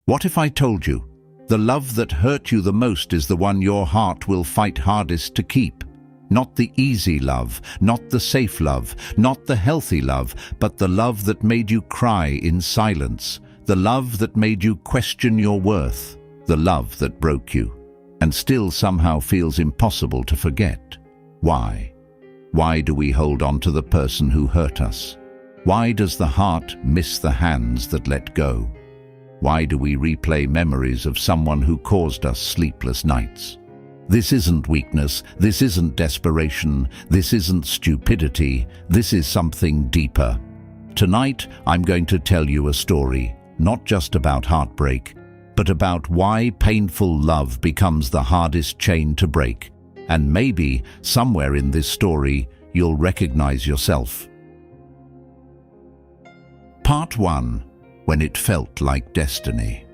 What if I told you, the love that hurt you the most is the one your heart will fight hardest to keep? Not the easy love, not the safe love, not the healthy love, but the love that made you cry in silence, the love that made you question your worth, the love that broke you, and still somehow feels impossible to forget. Why? Why do we hold on to the person who hurt us? Why does the heart miss the hands that let go? Why do we replay memories of someone who caused us sleepless nights? This isn't weakness, this isn't desperation, this isn't stupidity, this is something deeper. Tonight, I'm going to tell you a story, not just about heartbreak, but about why painful love becomes the hardest chain to break. And maybe, somewhere in this story, you'll recognize yourself. Part 1. When it felt like destiny.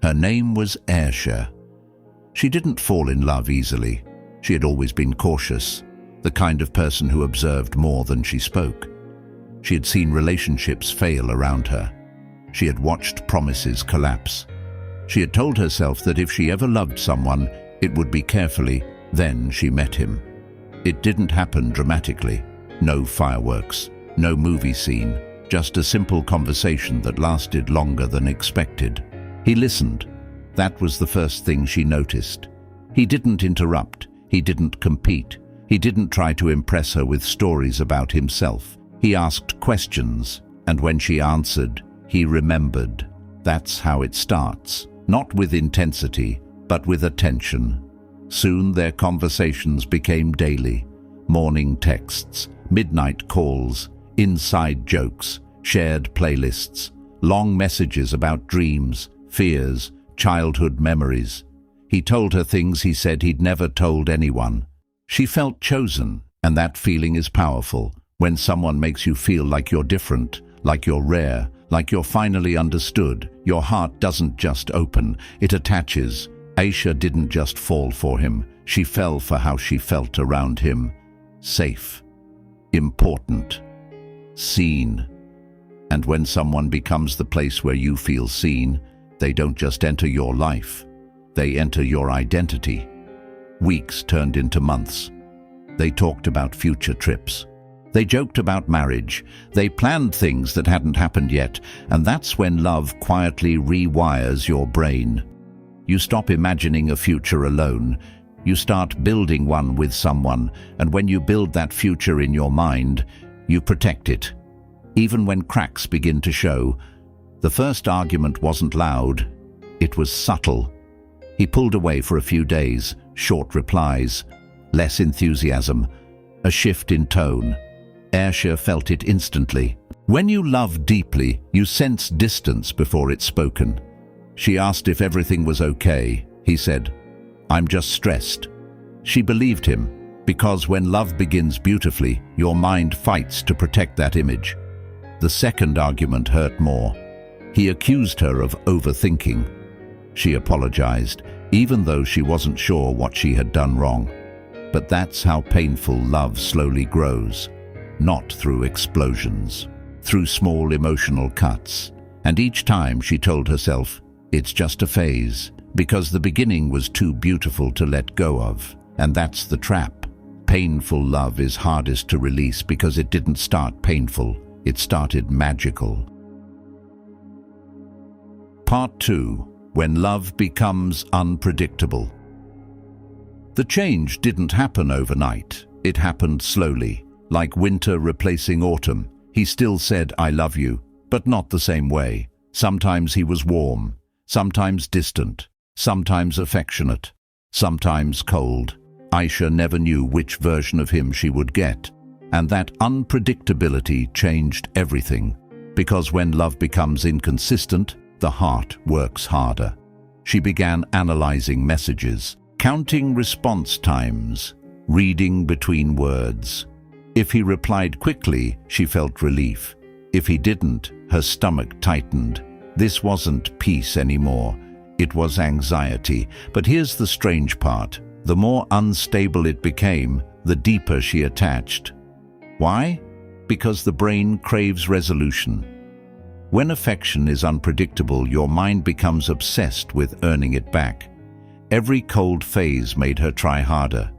Her name was Ayesha. She didn't fall in love easily. She had always been cautious, the kind of person who observed more than she spoke. She had seen relationships fail around her. She had watched promises collapse. She had told herself that if she ever loved someone, it would be carefully. Then she met him. It didn't happen dramatically. No fireworks, no movie scene, just a simple conversation that lasted longer than expected. He listened. That was the first thing she noticed. He didn't interrupt. He didn't compete. He didn't try to impress her with stories about himself. He asked questions, and when she answered, he remembered. That's how it starts. Not with intensity, but with attention. Soon their conversations became daily. Morning texts, midnight calls, inside jokes, shared playlists, long messages about dreams, fears, childhood memories. He told her things he said he'd never told anyone. She felt chosen, and that feeling is powerful. When someone makes you feel like you're different, like you're rare, like you're finally understood, your heart doesn't just open, it attaches. Ayesha didn't just fall for him, she fell for how she felt around him. Safe, important, seen. And when someone becomes the place where you feel seen, they don't just enter your life, they enter your identity. Weeks turned into months. They talked about future trips. They joked about marriage. They planned things that hadn't happened yet, and that's when love quietly rewires your brain. You stop imagining a future alone. You start building one with someone, and when you build that future in your mind, you protect it. Even when cracks begin to show. The first argument wasn't loud, it was subtle. He pulled away for a few days, short replies, less enthusiasm, a shift in tone. Ayesha felt it instantly. When you love deeply, you sense distance before it's spoken. She asked if everything was okay. He said, "I'm just stressed." She believed him, because when love begins beautifully, your mind fights to protect that image. The second argument hurt more. He accused her of overthinking. She apologized, even though she wasn't sure what she had done wrong. But that's how painful love slowly grows. Not through explosions, through small emotional cuts. And each time she told herself, it's just a phase, because the beginning was too beautiful to let go of. And that's the trap. Painful love is hardest to release because it didn't start painful, it started magical. Part 2. When love becomes unpredictable. The change didn't happen overnight. It happened slowly. Like winter replacing autumn, he still said, "I love you," but not the same way. Sometimes he was warm, sometimes distant, sometimes affectionate, sometimes cold. Ayesha never knew which version of him she would get, and that unpredictability changed everything. Because when love becomes inconsistent, the heart works harder. She began analyzing messages, counting response times, reading between words. If he replied quickly, she felt relief. If he didn't, her stomach tightened. This wasn't peace anymore. It was anxiety. But here's the strange part. The more unstable it became, the deeper she attached. Why? Because the brain craves resolution. When affection is unpredictable, your mind becomes obsessed with earning it back. Every cold phase made her try harder.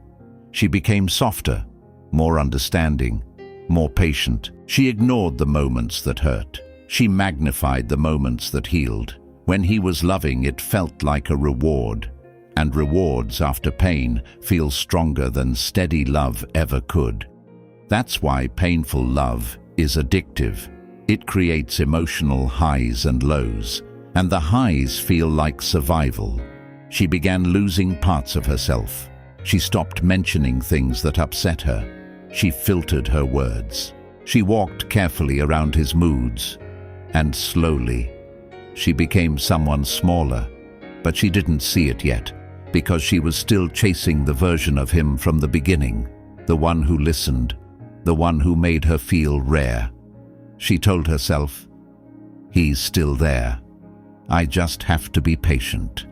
She became softer, more understanding, more patient. She ignored the moments that hurt. She magnified the moments that healed. When he was loving, it felt like a reward. And rewards after pain feel stronger than steady love ever could. That's why painful love is addictive. It creates emotional highs and lows, and the highs feel like survival. She began losing parts of herself. She stopped mentioning things that upset her. She filtered her words. She walked carefully around his moods, and slowly, she became someone smaller, but she didn't see it yet, because she was still chasing the version of him from the beginning, the one who listened, the one who made her feel rare. She told herself, "He's still there. I just have to be patient."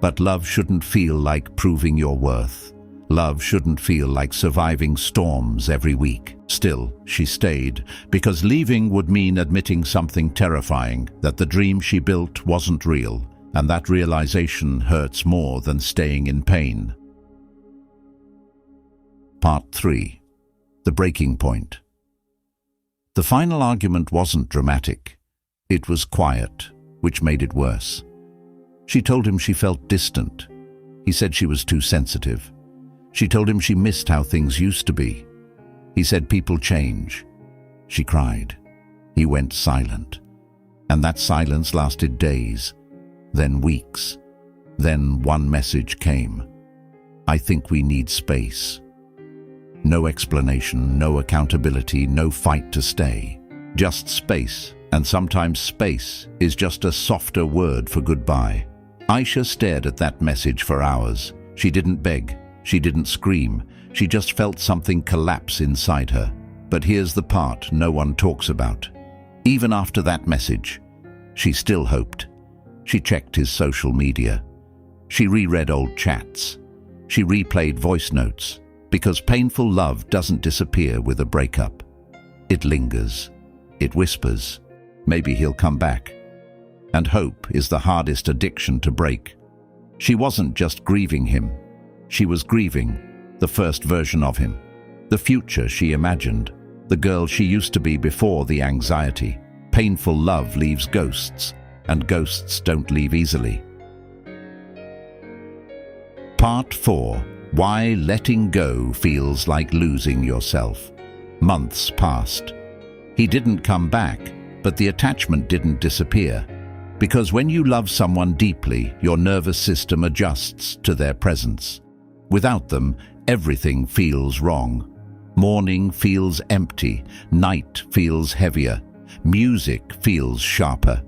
But love shouldn't feel like proving your worth. Love shouldn't feel like surviving storms every week. Still, she stayed, because leaving would mean admitting something terrifying, that the dream she built wasn't real, and that realization hurts more than staying in pain. Part 3. The breaking point. The final argument wasn't dramatic. It was quiet, which made it worse. She told him she felt distant. He said she was too sensitive. She told him she missed how things used to be. He said people change. She cried. He went silent. And that silence lasted days, then weeks. Then one message came. "I think we need space." No explanation, no accountability, no fight to stay. Just space, and sometimes space is just a softer word for goodbye. Ayesha stared at that message for hours. She didn't beg, she didn't scream, she just felt something collapse inside her. But here's the part no one talks about. Even after that message, she still hoped. She checked his social media. She reread old chats. She replayed voice notes. Because painful love doesn't disappear with a breakup. It lingers. It whispers. Maybe he'll come back. And hope is the hardest addiction to break. She wasn't just grieving him. She was grieving the first version of him. The future she imagined. The girl she used to be before the anxiety. Painful love leaves ghosts, and ghosts don't leave easily. Part 4. Why letting go feels like losing yourself. Months passed. He didn't come back, but the attachment didn't disappear. Because when you love someone deeply, your nervous system adjusts to their presence. Without them, everything feels wrong. Morning feels empty, night feels heavier, music feels sharper.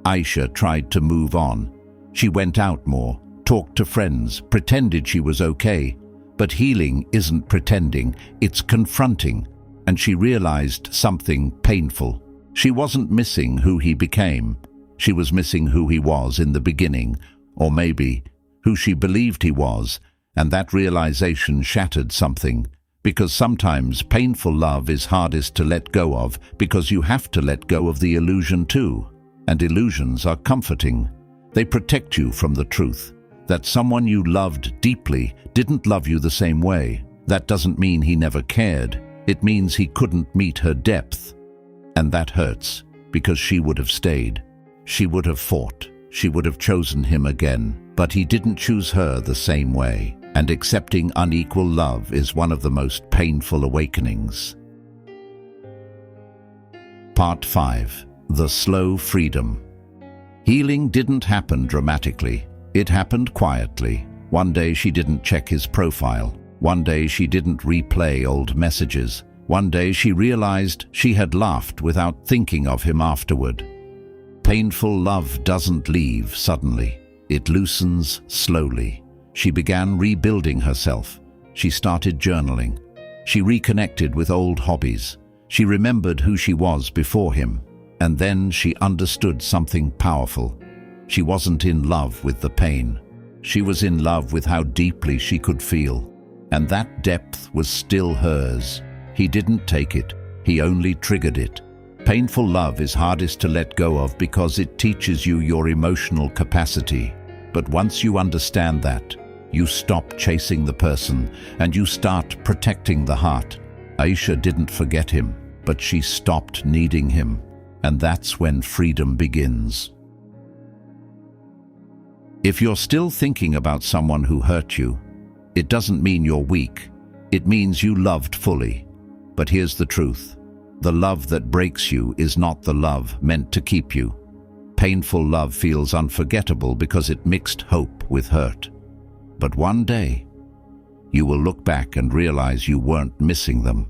Ayesha tried to move on. She went out more, talked to friends, pretended she was okay. But healing isn't pretending, it's confronting. And she realized something painful. She wasn't missing who he became. She was missing who he was in the beginning, or maybe who she believed he was, and that realization shattered something. Because sometimes painful love is hardest to let go of, because you have to let go of the illusion too. And illusions are comforting. They protect you from the truth. That someone you loved deeply didn't love you the same way. That doesn't mean he never cared. It means he couldn't meet her depth. And that hurts, because she would have stayed. She would have fought. She would have chosen him again. But he didn't choose her the same way. And accepting unequal love is one of the most painful awakenings. Part 5. The slow freedom. Healing didn't happen dramatically. It happened quietly. One day she didn't check his profile. One day she didn't replay old messages. One day she realized she had laughed without thinking of him afterward. Painful love doesn't leave suddenly. It loosens slowly. She began rebuilding herself. She started journaling. She reconnected with old hobbies. She remembered who she was before him. And then she understood something powerful. She wasn't in love with the pain. She was in love with how deeply she could feel. And that depth was still hers. He didn't take it. He only triggered it. Painful love is hardest to let go of because it teaches you your emotional capacity. But once you understand that, you stop chasing the person and you start protecting the heart. Ayesha didn't forget him, but she stopped needing him. And that's when freedom begins. If you're still thinking about someone who hurt you, it doesn't mean you're weak. It means you loved fully. But here's the truth. The love that breaks you is not the love meant to keep you. Painful love feels unforgettable because it mixed hope with hurt. But one day, you will look back and realize you weren't missing them.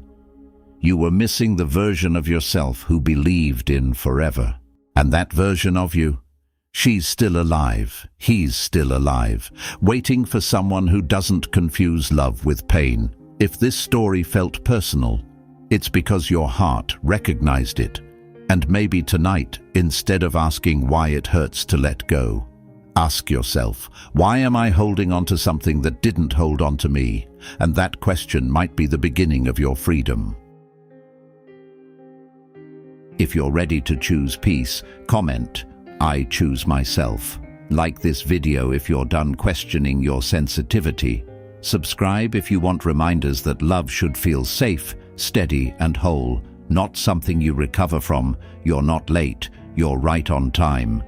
You were missing the version of yourself who believed in forever. And that version of you, she's still alive, he's still alive, waiting for someone who doesn't confuse love with pain. If this story felt personal, it's because your heart recognized it. And maybe tonight, instead of asking why it hurts to let go, ask yourself, why am I holding on to something that didn't hold on to me? And that question might be the beginning of your freedom. If you're ready to choose peace, comment, "I choose myself." Like this video if you're done questioning your sensitivity. Subscribe if you want reminders that love should feel safe, steady and whole, not something you recover from. You're not late, you're right on time.